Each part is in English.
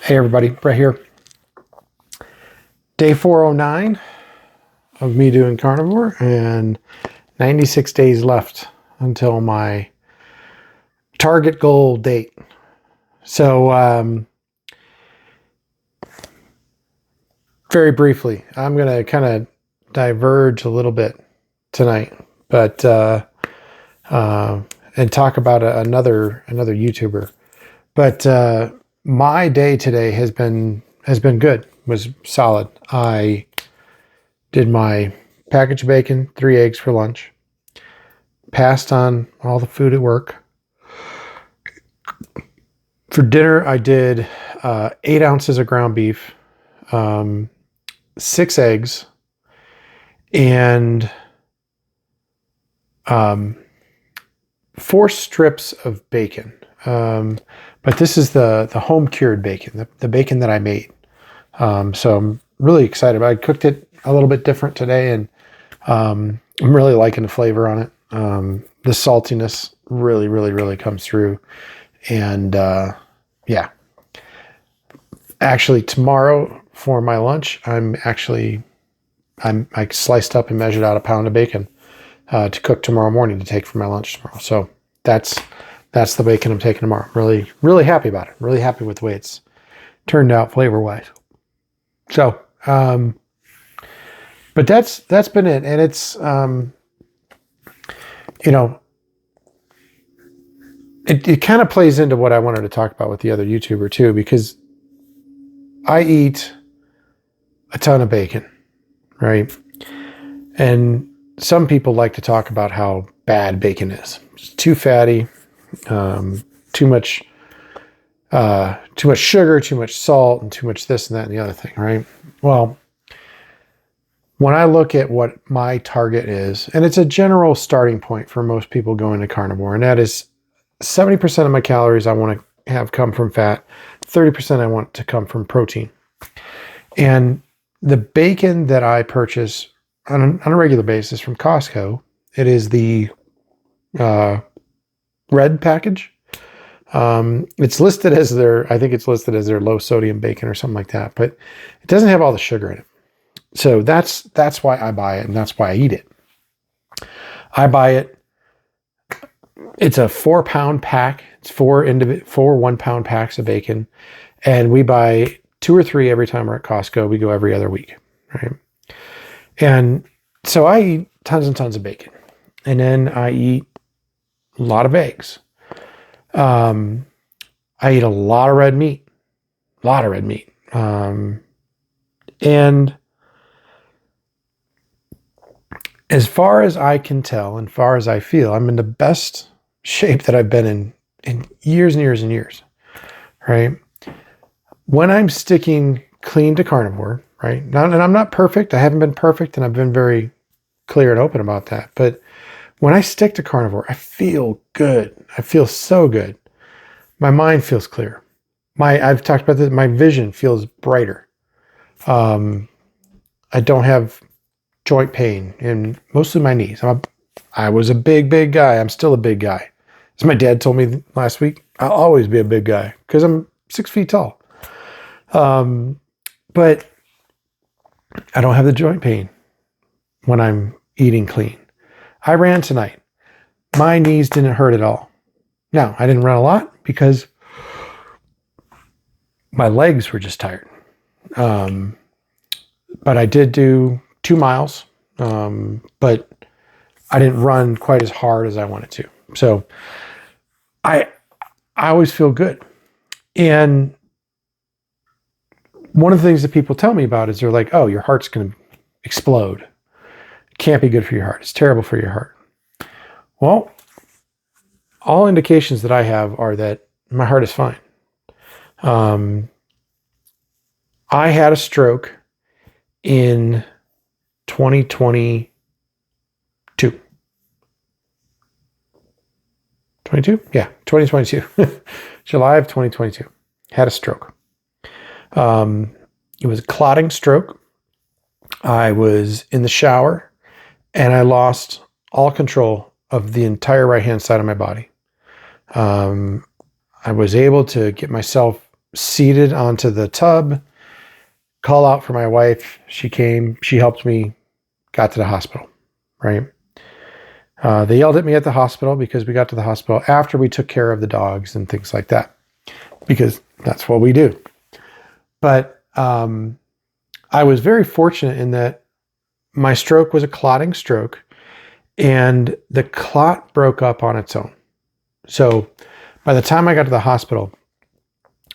Hey everybody, Brett here. Day 409 of me doing carnivore and 96 days left until my target goal date. So very briefly, I'm going to kind of diverge a little bit tonight, but and talk about another YouTuber. But my day today has been good. Was solid. I did my packaged bacon, 3 eggs for lunch. Passed on all the food at work. For dinner, I did 8 ounces of ground beef, 6 eggs, and 4 strips of bacon. But this is the home cured bacon, the bacon that I made. So I'm really excited. I cooked it a little bit different today, and I'm really liking the flavor on it. The saltiness really comes through. And yeah, actually tomorrow for my lunch, I sliced up and measured out a pound of bacon to cook tomorrow morning to take for my lunch tomorrow. So that's the bacon I'm taking tomorrow. Really happy about it. Really happy with the way it's turned out flavor wise. So, but that's been it. And it's, it kind of plays into what I wanted to talk about with the other YouTuber too, because I eat a ton of bacon, right? And some people like to talk about how bad bacon is. It's too fatty, too much sugar, too much salt, and too much this and that and the other thing, right? Well, when I look at what my target is, and it's a general starting point for most people going to carnivore, and that is 70% of my calories I want to have come from fat, 30% I want to come from protein. And the bacon that I purchase on a regular basis from Costco, it is the red package. It's listed as I think it's listed as their low sodium bacon or something like that, but it doesn't have all the sugar in it. So that's why I buy it, and that's why I eat it. I buy it. It's a 4-pound pack. It's 4 1-pound packs of bacon, and we buy 2 or 3 every time we're at Costco. We go every other week, right? And so I eat tons and tons of bacon, and then I eat a lot of eggs. I eat a lot of red meat, and as far as I can tell, and far as I feel, I'm in the best shape that I've been in years and years and years, right? When I'm sticking clean to carnivore, right? Now, and I'm not perfect. I haven't been perfect, and I've been very clear and open about that. But when I stick to carnivore, I feel good. I feel so good. My mind feels clear. I've talked about this. My vision feels brighter. I don't have joint pain in mostly my knees. I was a big guy. I'm still a big guy. As my dad told me last week, I'll always be a big guy because I'm 6 feet tall. But I don't have the joint pain when I'm eating clean. I ran tonight. My knees didn't hurt at all. Now, I didn't run a lot because my legs were just tired. But I did do 2 miles, but I didn't run quite as hard as I wanted to. So I always feel good. And one of the things that people tell me about is they're like, oh, your heart's going to explode. It can't be good for your heart. It's terrible for your heart. Well, all indications that I have are that my heart is fine. I had a stroke in 2022. 22? Yeah, 2022. July of 2022. Had a stroke. It was a clotting stroke. I was in the shower, and I lost all control of the entire right-hand side of my body. I was able to get myself seated onto the tub, call out for my wife. She came, she helped me, got to the hospital, right? They yelled at me at the hospital because we got to the hospital after we took care of the dogs and things like that, because that's what we do. But I was very fortunate in that my stroke was a clotting stroke, and the clot broke up on its own. So by the time I got to the hospital,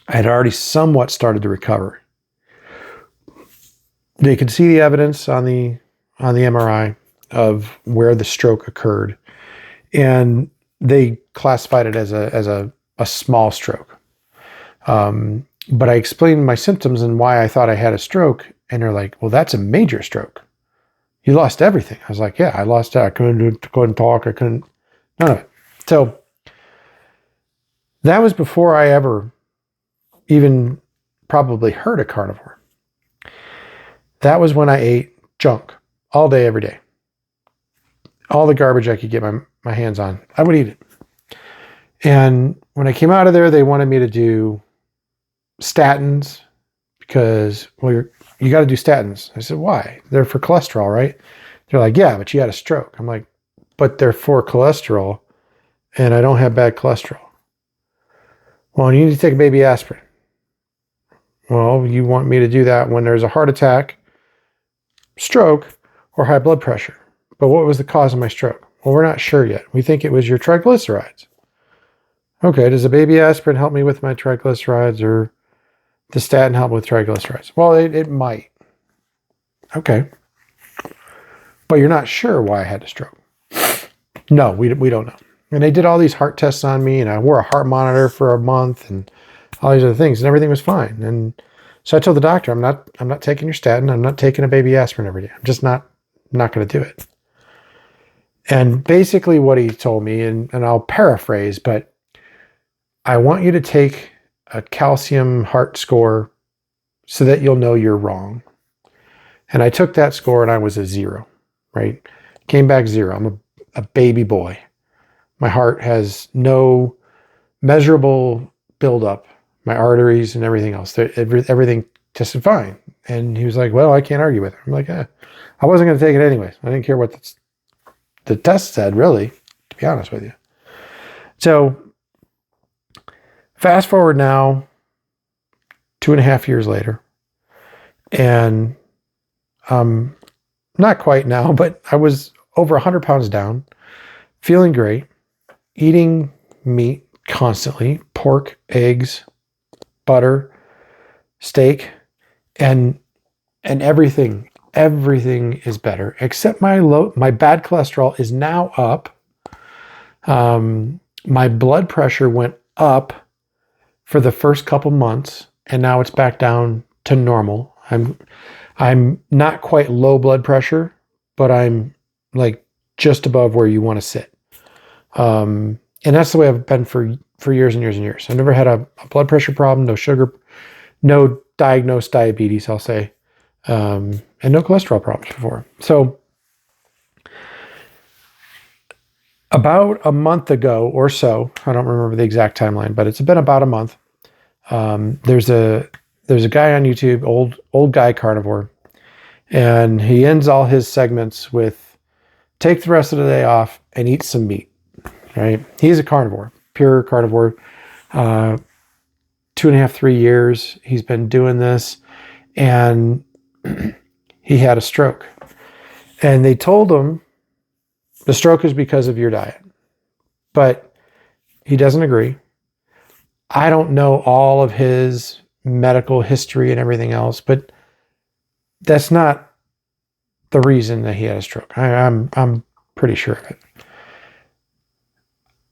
I had already somewhat started to recover. They could see the evidence on the MRI of where the stroke occurred, and they classified it as a small stroke. But I explained my symptoms and why I thought I had a stroke, and they're like, "Well, that's a major stroke. You lost everything." I was like, "Yeah, I lost it. I couldn't talk. I couldn't, none of it." So that was before I ever even probably heard of carnivore. That was when I ate junk all day, every day. All the garbage I could get my hands on, I would eat it. And when I came out of there, they wanted me to do statins because, well, you got to do statins. I said, "Why?" "They're for cholesterol, right?" They're like, "Yeah, but you had a stroke." I'm like, "But they're for cholesterol, and I don't have bad cholesterol." "Well, you need to take a baby aspirin." "Well, you want me to do that when there's a heart attack, stroke, or high blood pressure. But what was the cause of my stroke?" "Well, we're not sure yet. We think it was your triglycerides." "Okay, does a baby aspirin help me with my triglycerides, or the statin help with triglycerides?" "Well, it might." "Okay. But you're not sure why I had a stroke?" "No, we don't know." And they did all these heart tests on me, and I wore a heart monitor for a month and all these other things, and everything was fine. And so I told the doctor, I'm not taking your statin. I'm not taking a baby aspirin every day. I'm just not going to do it. And basically what he told me, and I'll paraphrase, but I want you to take a calcium heart score so that you'll know you're wrong. And I took that score and I was a 0, right? Came back 0. I'm a baby boy. My heart has no measurable buildup. My arteries and everything else, everything tested fine. And he was like, "Well, I can't argue with it." I'm like, I wasn't going to take it anyways. I didn't care what the test said, really, to be honest with you. So fast forward now, 2.5 years later, and not quite now, but I was over 100 pounds down, feeling great, eating meat constantly, pork, eggs, butter, steak, and everything is better, except my bad cholesterol is now up. My blood pressure went up for the first couple months, and now it's back down to normal. I'm not quite low blood pressure, but I'm like just above where you want to sit. And that's the way I've been for years and years and years. I never had a blood pressure problem, no sugar, no diagnosed diabetes, I'll say, and no cholesterol problems before. So about a month ago or so, I don't remember the exact timeline, but it's been about a month. There's a guy on YouTube, old guy carnivore, and he ends all his segments with, "Take the rest of the day off and eat some meat." Right? He's a carnivore, pure carnivore. 2.5, 3 years he's been doing this, and he had a stroke. And they told him the stroke is because of your diet, but he doesn't agree. I don't know all of his medical history and everything else, but that's not the reason that he had a stroke. I'm pretty sure of it.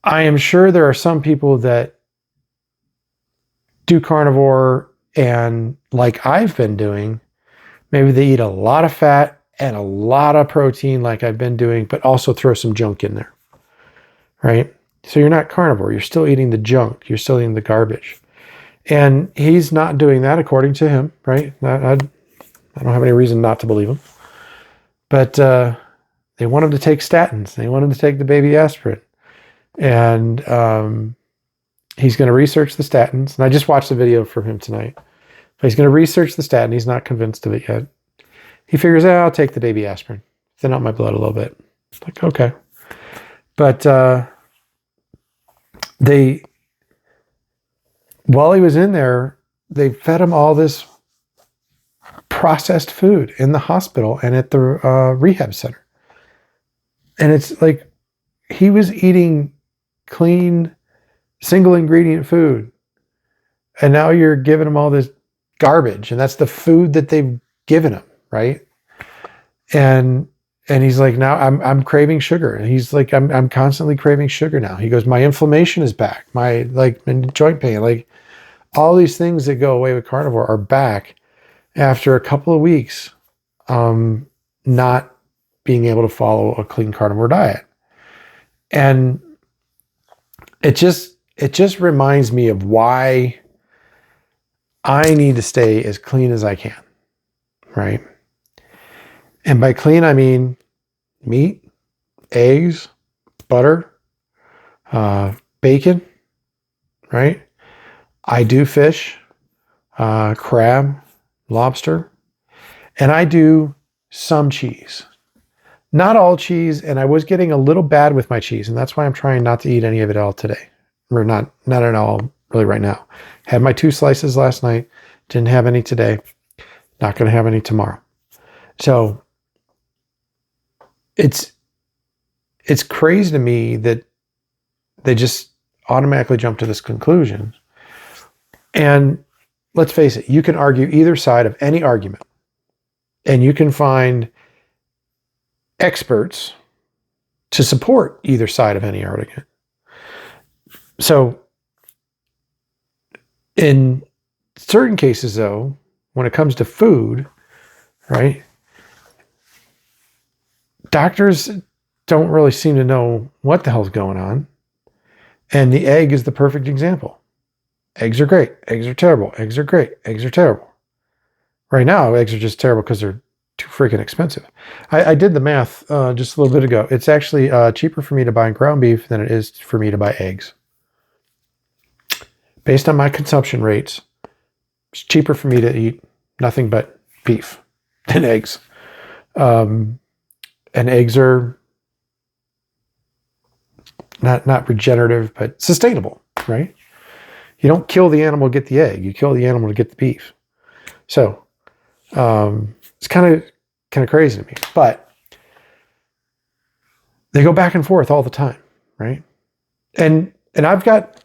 I am sure there are some people that do carnivore, and like I've been doing, maybe they eat a lot of fat and a lot of protein like I've been doing, but also throw some junk in there, right? So you're not carnivore. You're still eating the junk. You're still eating the garbage. And he's not doing that according to him, right? I don't have any reason not to believe him. But they want him to take statins. They want him to take the baby aspirin. And He's going to research the statins. And I just watched the video from him tonight. But he's going to research the statin. He's not convinced of it yet. He figures out, I'll take the baby aspirin. Thin out my blood a little bit. It's like, okay. But while he was in there, they fed him all this processed food in the hospital and at the rehab center. And it's like he was eating clean, single ingredient food. And now you're giving him all this garbage. And that's the food that they've given him, right? And he's like, now I'm craving sugar. And he's like, I'm constantly craving sugar now. He goes, my inflammation is back. My joint pain, like all these things that go away with carnivore are back after a couple of weeks not being able to follow a clean carnivore diet. And it just reminds me of why I need to stay as clean as I can, right? And by clean, I mean meat, eggs, butter, bacon, right? I do fish, crab, lobster, and I do some cheese. Not all cheese, and I was getting a little bad with my cheese, and that's why I'm trying not to eat any of it all today. Or not at all, really right now. Had my 2 slices last night, didn't have any today, not going to have any tomorrow. So it's crazy to me that they just automatically jump to this conclusion. And let's face it, you can argue either side of any argument, and you can find experts to support either side of any argument. So in certain cases, though, when it comes to food, right, doctors don't really seem to know what the hell's going on. And the egg is the perfect example. Eggs are great. Eggs are terrible. Eggs are great. Eggs are terrible. Right now, eggs are just terrible because they're too freaking expensive. I did the math just a little bit ago. It's actually cheaper for me to buy ground beef than it is for me to buy eggs. Based on my consumption rates, it's cheaper for me to eat nothing but beef than eggs. And eggs are not regenerative, but sustainable, right? You don't kill the animal to get the egg. You kill the animal to get the beef. So it's kind of crazy to me. But they go back and forth all the time, right? And I've got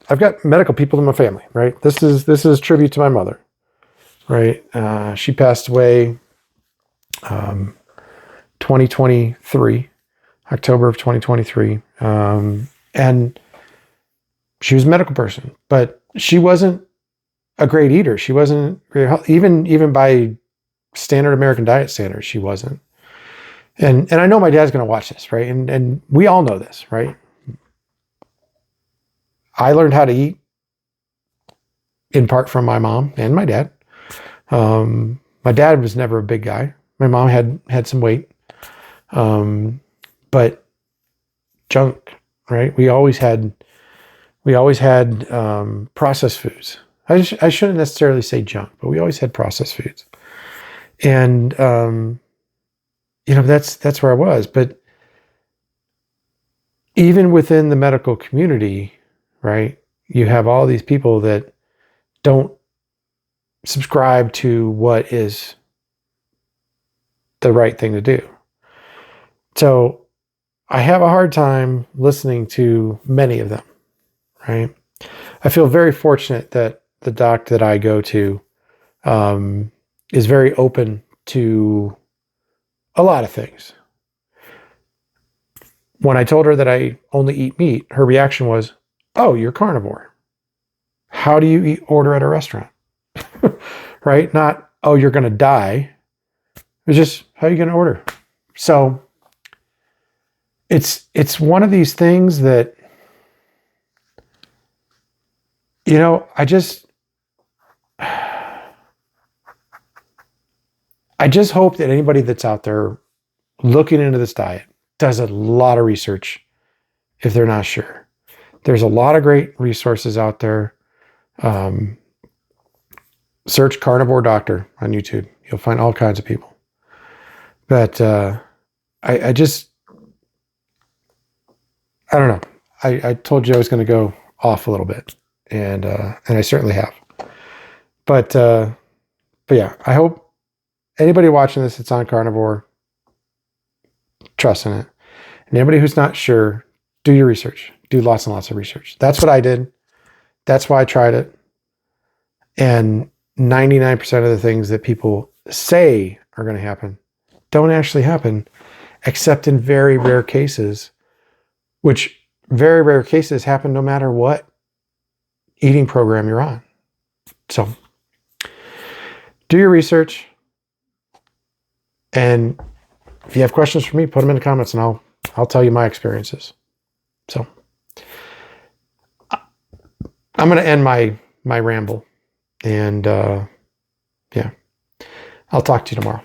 medical people in my family, right? This is tribute to my mother, right? She passed away 2023, October of 2023. And she was a medical person, but she wasn't a great eater. She wasn't great, even by standard American diet standards, she wasn't. And I know my dad's going to watch this, right? And we all know this, right? I learned how to eat in part from my mom and my dad. My dad was never a big guy. My mom had some weight, but junk, right? We always had processed foods. I shouldn't necessarily say junk, but we always had processed foods. And, that's where I was. But even within the medical community, right, you have all these people that don't subscribe to what is the right thing to do. So I have a hard time listening to many of them, right? I feel very fortunate that the doc that I go to is very open to a lot of things. When I told her that I only eat meat, her reaction was, "Oh, you're carnivore. How do you order at a restaurant?" Right? Not, "Oh, you're going to die." It was just, "How are you going to order?" So it's one of these things that, I just hope that anybody that's out there looking into this diet does a lot of research if they're not sure. There's a lot of great resources out there. Search Carnivore Doctor on YouTube. You'll find all kinds of people. But I don't know. I told you I was going to go off a little bit, and I certainly have. But yeah, I hope anybody watching this that's on carnivore, trust in it. And anybody who's not sure, do your research. Do lots and lots of research. That's what I did. That's why I tried it. And 99% of the things that people say are going to happen don't actually happen, except in very rare cases, which very rare cases happen no matter what eating program you're on. So do your research. And if you have questions for me, put them in the comments and I'll tell you my experiences. So I'm going to end my ramble, and yeah, I'll talk to you tomorrow.